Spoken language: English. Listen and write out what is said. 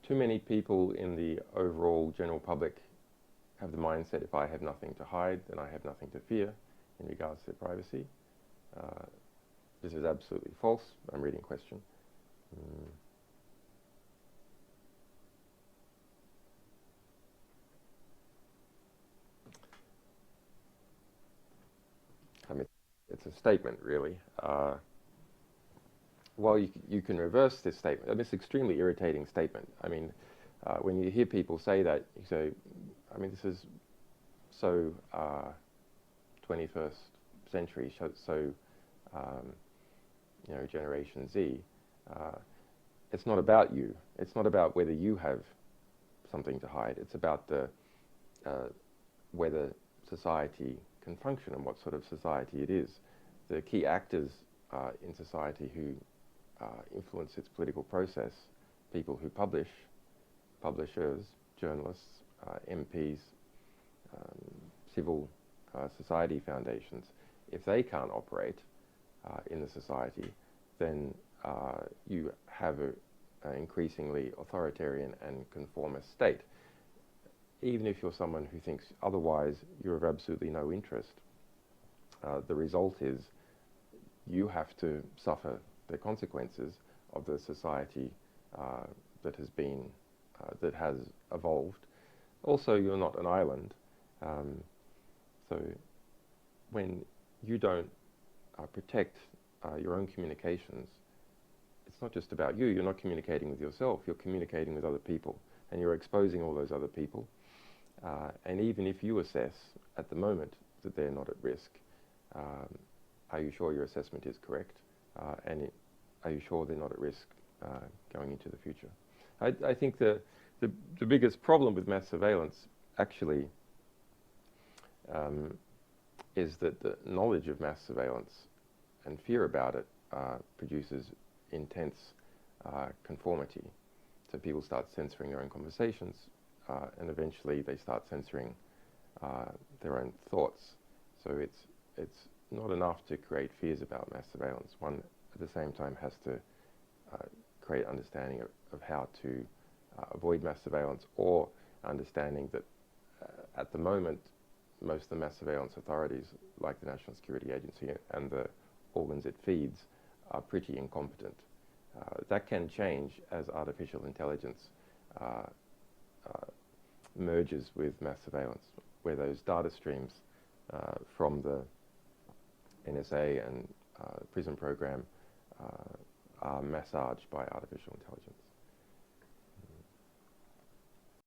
too many people in the overall general public have the mindset, if I have nothing to hide, then I have nothing to fear in regards to their privacy. This is absolutely false. I'm reading question. I mean, it's a statement, really. Well, you can reverse this statement. This extremely irritating statement. I mean, when you hear people say that, you say, I mean, this is so 21st century, so you know, Generation Z. It's not about you. It's not about whether you have something to hide. It's about the whether society can function and what sort of society it is. The key actors in society who influence its political process, people who publish, publishers, journalists, MPs, civil society foundations, if they can't operate in the society, then you have an increasingly authoritarian and conformist state. Even if you're someone who thinks otherwise, you're of absolutely no interest. The result is you have to suffer the consequences of the society that has been, that has evolved. Also, you're not an island. So when you don't protect your own communications, it's not just about you. You're not communicating with yourself. You're communicating with other people, and you're exposing all those other people. And even if you assess at the moment that they're not at risk, are you sure your assessment is correct? And are you sure they're not at risk going into the future? I think the biggest problem with mass surveillance actually is that the knowledge of mass surveillance and fear about it produces intense conformity. So people start censoring their own conversations, and eventually they start censoring their own thoughts. So it's not enough to create fears about mass surveillance. One, at the same time, has to create understanding of how to avoid mass surveillance, or understanding that at the moment, most of the mass surveillance authorities, like the National Security Agency and the organs it feeds, are pretty incompetent. That can change as artificial intelligence merges with mass surveillance, where those data streams from the NSA and PRISM program are massaged by artificial intelligence.